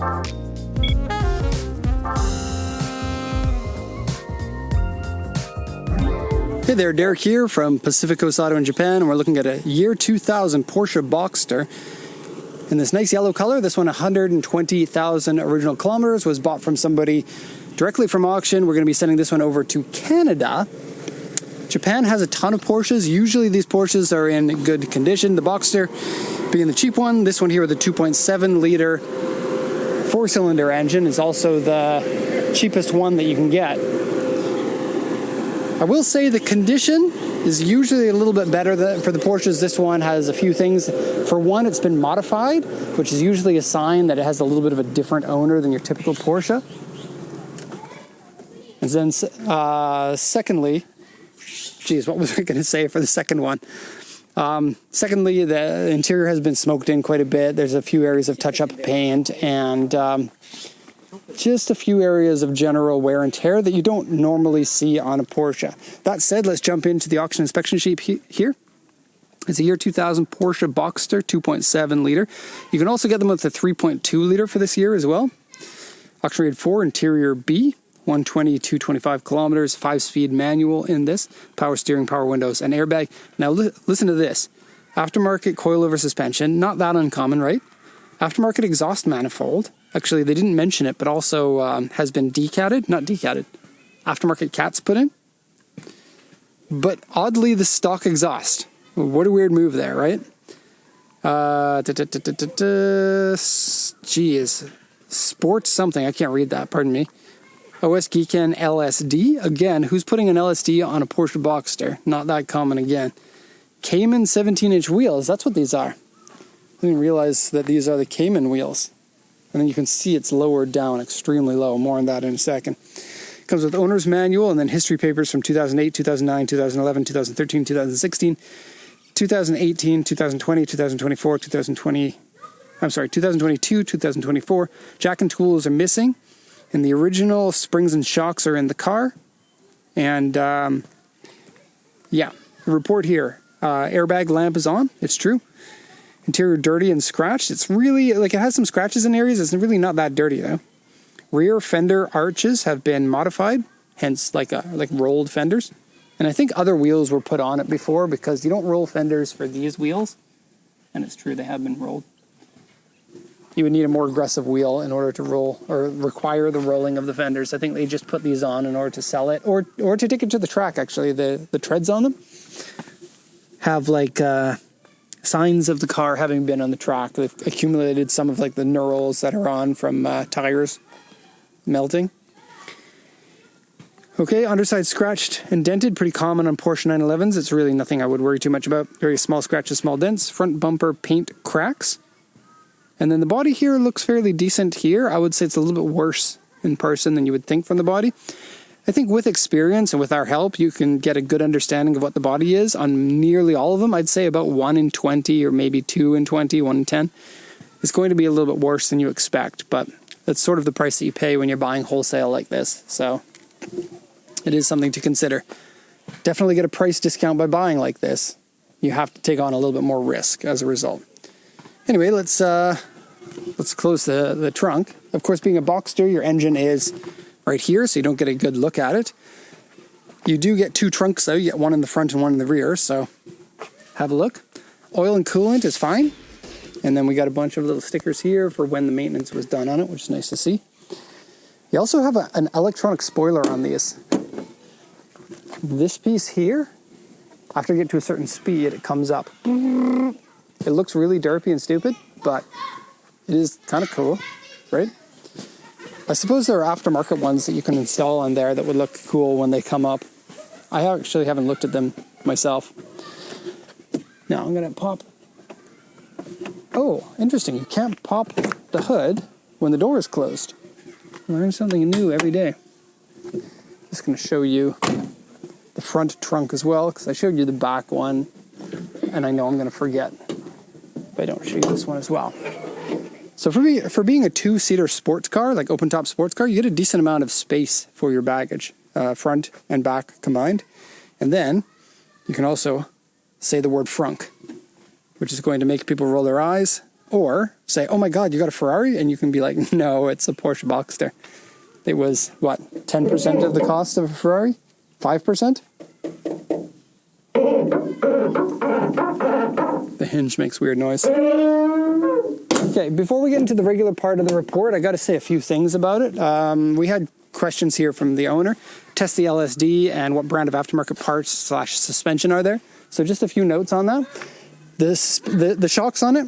Hey there, Derek here from Pacific Coast Auto in Japan, and we're looking at a year 2000 Porsche Boxster in this nice yellow color. This one, 120,000 original kilometers, was bought from somebody directly from auction. We're going to be sending this one over to Canada. Japan has a ton of Porsches. Usually these Porsches are in good condition. The Boxster being the cheap one. This one here with a 2.7 liter four-cylinder engine is also the cheapest one that you can get. I will say the condition is usually a little bit better for the Porsches. This one has a few things. For one, it's been modified, which is usually a sign that it has a little bit of a different owner than your typical Porsche. And then secondly, geez, what was I going to say for the second one? Secondly, the interior has been smoked in quite a bit. There's a few areas of touch-up paint and just a few areas of general wear and tear that you don't normally see on a Porsche. That said, let's jump into the auction inspection sheet here. It's a year 2000 Porsche Boxster 2.7 liter. You can also get them with the 3.2 liter for this year as well. Auction rated 4, interior B, 120, 225 kilometers, 5-speed manual in this, power steering, power windows, and airbag. Now listen to this. Aftermarket coilover suspension, not that uncommon, right? Aftermarket exhaust manifold. Actually, they didn't mention it, but also has been decatted. Not decatted. Aftermarket cats put in. But oddly, the stock exhaust. What a weird move there, right? Geez. Sports something. I can't read that. Pardon me. OS Geekan LSD. Again, who's putting an LSD on a Porsche Boxster? Not that common again. Cayman 17-inch wheels. That's what these are. I didn't realize that these are the Cayman wheels. And then you can see it's lowered down extremely low. More on that in a second. Comes with owner's manual and then history papers from 2008, 2009, 2011, 2013, 2016, 2018, 2020, 2024, 2022, 2024. Jack and tools are missing. And the original springs and shocks are in the car. And yeah, the report here. Airbag lamp is on. It's true. Interior dirty and scratched. It's really, like, it has some scratches in areas. It's really not that dirty though. Rear fender arches have been modified, hence like rolled fenders. And I think other wheels were put on it before because you don't roll fenders for these wheels. And it's true, they have been rolled. You would need a more aggressive wheel in order to roll or require the rolling of the fenders. I think they just put these on in order to sell it or to take it to the track. Actually, the treads on them have like signs of the car having been on the track. They've accumulated some of like the knurls that are on from tires melting. Okay, underside scratched and dented, pretty common on Porsche 911s. It's really nothing I would worry too much about. Very small scratches, small dents. Front bumper paint cracks. And then the body here looks fairly decent here. I would say it's a little bit worse in person than you would think from the body. I think with experience and with our help, you can get a good understanding of what the body is on nearly all of them. I'd say about 1 in 20 or maybe 2 in 20, 1 in 10. It's going to be a little bit worse than you expect, but that's sort of the price that you pay when you're buying wholesale like this. So it is something to consider. Definitely get a price discount by buying like this. You have to take on a little bit more risk as a result. Anyway, let's close the trunk. Of course, being a Boxster, your engine is right here, so you don't get a good look at it. You do get 2 trunks, though. You get one in the front and one in the rear, so have a look. Oil and coolant is fine. And then we got a bunch of little stickers here for when the maintenance was done on it, which is nice to see. You also have an electronic spoiler on these. This piece here, after you get to a certain speed, it comes up. It looks really derpy and stupid, but it is kind of cool, right? I suppose there are aftermarket ones that you can install on there that would look cool when they come up. I actually haven't looked at them myself. Now I'm going to pop. Oh, interesting. You can't pop the hood when the door is closed. Learn something new every day. Just going to show you the front trunk as well, because I showed you the back one, and I know I'm going to forget if I don't show you this one as well. So for being a 2-seater sports car, like open-top sports car, you get a decent amount of space for your baggage, front and back combined. And then you can also say the word frunk, which is going to make people roll their eyes. Or say, oh my God, you got a Ferrari? And you can be like, no, it's a Porsche Boxster. It was, what, 10% of the cost of a Ferrari? 5%? The hinge makes weird noise. Okay, before we get into the regular part of the report, I got to say a few things about it. We had questions here from the owner. Test the LSD and what brand of aftermarket parts / suspension are there. So just a few notes on that. The shocks on it,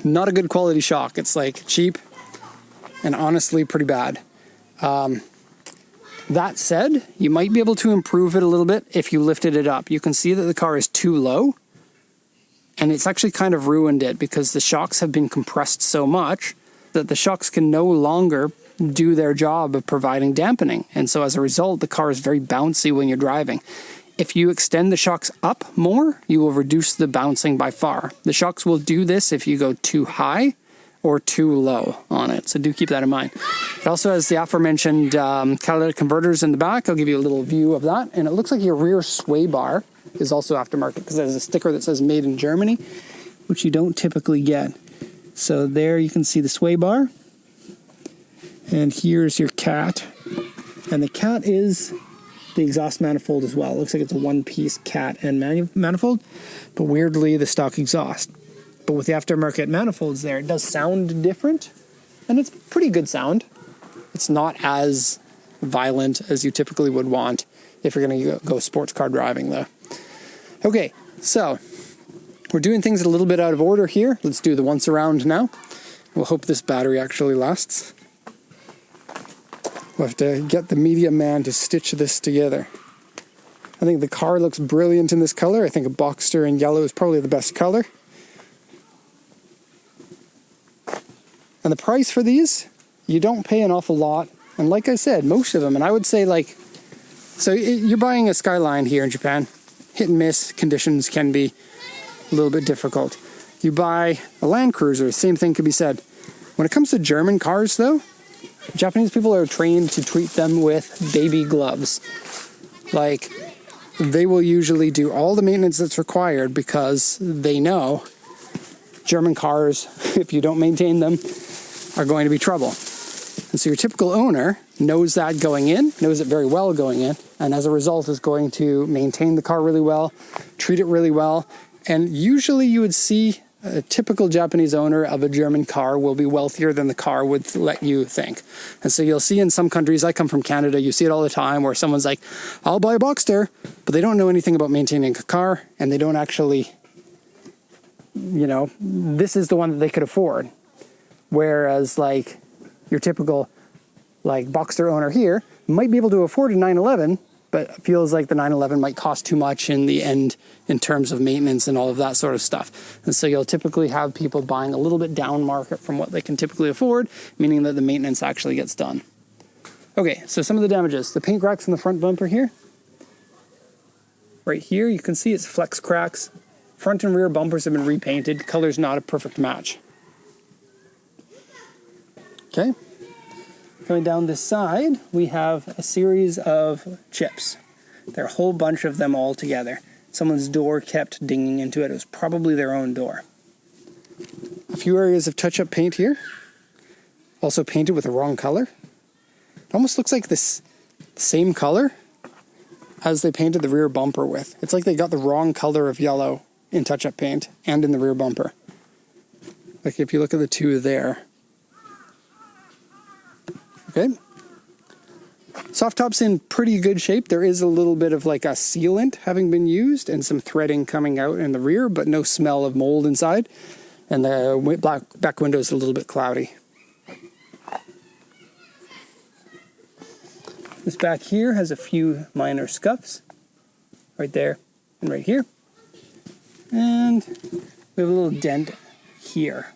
not a good quality shock. It's like cheap and honestly pretty bad. That said, you might be able to improve it a little bit if you lifted it up. You can see that the car is too low, and it's actually kind of ruined it because the shocks have been compressed so much that the shocks can no longer do their job of providing dampening. And so as a result, the car is very bouncy when you're driving. If you extend the shocks up more, you will reduce the bouncing by far. The shocks will do this if you go too high or too low on it. So do keep that in mind. It also has the aforementioned catalytic converters in the back. I'll give you a little view of that. And it looks like your rear sway bar is also aftermarket because there's a sticker that says made in Germany, which you don't typically get. So there you can see the sway bar. And here's your cat. And the cat is the exhaust manifold as well. It looks like it's a one-piece cat and manifold, but weirdly the stock exhaust. But with the aftermarket manifolds there, it does sound different, and it's pretty good sound. It's not as violent as you typically would want if you're going to go sports car driving, though. Okay, so we're doing things a little bit out of order here. Let's do the once around now. We'll hope this battery actually lasts. We'll have to get the media man to stitch this together. I think the car looks brilliant in this color. I think a Boxster in yellow is probably the best color. And the price for these, you don't pay an awful lot. And like I said, most of them, and I would say you're buying a Skyline here in Japan. Hit and miss conditions can be a little bit difficult. You buy a Land Cruiser, same thing could be said. When it comes to German cars though, Japanese people are trained to treat them with baby gloves. Like, they will usually do all the maintenance that's required because they know German cars, if you don't maintain them, are going to be trouble. And so your typical owner knows that going in, knows it very well going in, and as a result is going to maintain the car really well, treat it really well, and usually you would see a typical Japanese owner of a German car will be wealthier than the car would let you think. And so you'll see in some countries, I come from Canada, you see it all the time where someone's like, I'll buy a Boxster, but they don't know anything about maintaining a car, and they don't actually, this is the one that they could afford. Whereas like your typical like Boxster owner here might be able to afford a 911, but feels like the 911 might cost too much in the end in terms of maintenance and all of that sort of stuff. And so you'll typically have people buying a little bit down market from what they can typically afford, meaning that the maintenance actually gets done. Okay, so some of the damages. The paint cracks in the front bumper here. Right here, you can see it's flex cracks. Front and rear bumpers have been repainted. Color's not a perfect match. Okay. Going down this side, we have a series of chips. There are a whole bunch of them all together. Someone's door kept dinging into it. It was probably their own door. A few areas of touch-up paint here. Also painted with the wrong color. It almost looks like this same color as they painted the rear bumper with. It's like they got the wrong color of yellow in touch-up paint and in the rear bumper. Like if you look at the two there. Okay. Soft top's in pretty good shape. There is a little bit of like a sealant having been used and some threading coming out in the rear, but no smell of mold inside. And the back window is a little bit cloudy. This back here has a few minor scuffs. Right there and right here. And we have a little dent here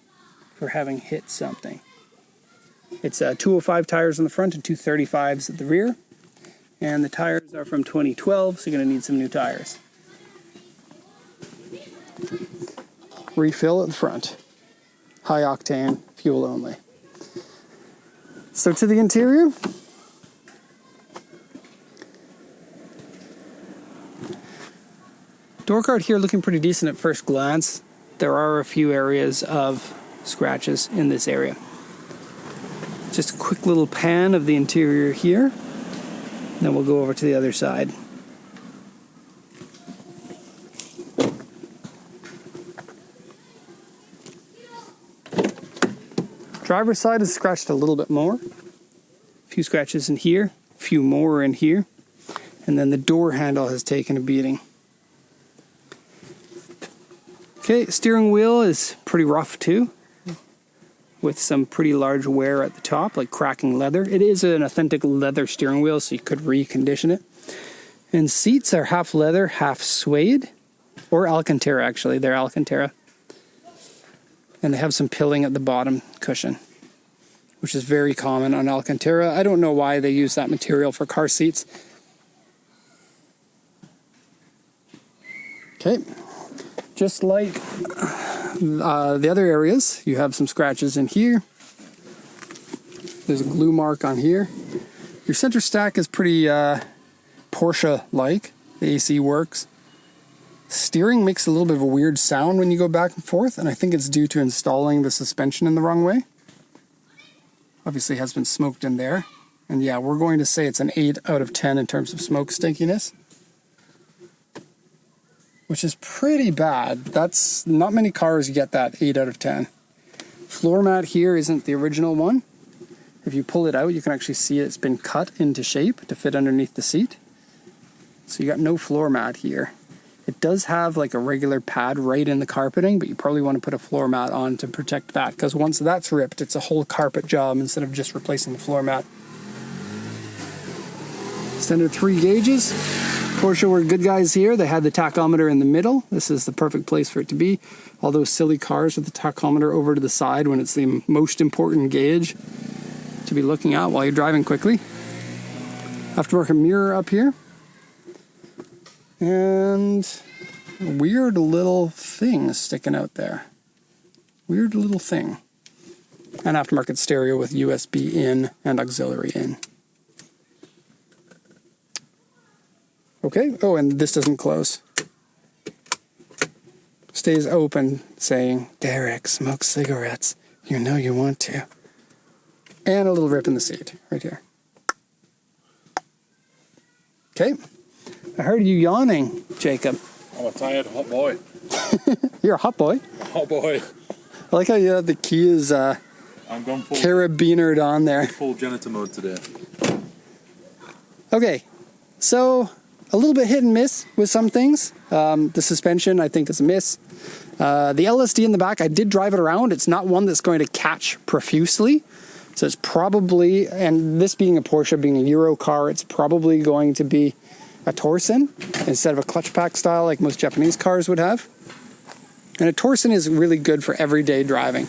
for having hit something. It's 205 tires on the front and 235s at the rear. And the tires are from 2012, so you're going to need some new tires. Refill at the front. High octane, fuel only. So to the interior. Door card here looking pretty decent at first glance. there are a few areas of scratches in this area. Just a quick little pan of the interior here. Then we'll go over to the other side. Driver's side is scratched a little bit more. A few scratches in here, a few more in here. And then the door handle has taken a beating. Okay, steering wheel is pretty rough too, with some pretty large wear at the top, like cracking leather. It is an authentic leather steering wheel, so you could recondition it. And seats are half leather, half suede, or Alcantara actually, they're Alcantara. And they have some pilling at the bottom cushion, which is very common on Alcantara. I don't know why they use that material for car seats. Okay, just like the other areas, you have some scratches in here. There's a glue mark on here. Your center stack is pretty Porsche-like. The AC works. Steering makes a little bit of a weird sound when you go back and forth, and I think it's due to installing the suspension in the wrong way. Obviously has been smoked in there. And yeah, we're going to say it's an 8 out of 10 in terms of smoke stinkiness, which is pretty bad. That's not many cars get that 8 out of 10. Floor mat here isn't the original one. If you pull it out, you can actually see it's been cut into shape to fit underneath the seat. So you got no floor mat here. It does have like a regular pad right in the carpeting, but you probably want to put a floor mat on to protect that, because once that's ripped, it's a whole carpet job instead of just replacing the floor mat. Standard 3 gauges. Porsche were good guys here. They had the tachometer in the middle. This is the perfect place for it to be. All those silly cars with the tachometer over to the side when it's the most important gauge to be looking at while you're driving quickly. Aftermarket mirror up here. And a weird little thing sticking out there. Weird little thing. An aftermarket stereo with USB in and auxiliary in. Okay, oh, and this doesn't close. Stays open, saying, Derek smokes cigarettes. You know you want to. And a little rip in the seat, right here. Okay. I heard you yawning, Jacob. I'm a tired hot boy. You're a hot boy? Hot boy. I like how you have the keys I'm going full carabinered on there. full janitor mode today. Okay, so a little bit hit and miss with some things. The suspension, I think, is a miss. The LSD in the back, I did drive it around. It's not one that's going to catch profusely. So it's probably, and this being a Porsche, being a Euro car, it's probably going to be a Torsen instead of a clutch pack style like most Japanese cars would have. And a Torsen is really good for everyday driving.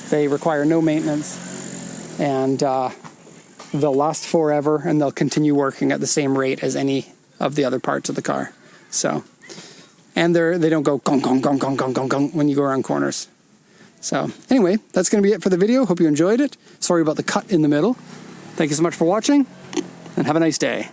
They require no maintenance, and they'll last forever, and they'll continue working at the same rate as any of the other parts of the car. So, and they don't go gong gong gong gong gong gong gong when you go around corners. So anyway, that's going to be it for the video. Hope you enjoyed it. Sorry about the cut in the middle. Thank you so much for watching, and have a nice day.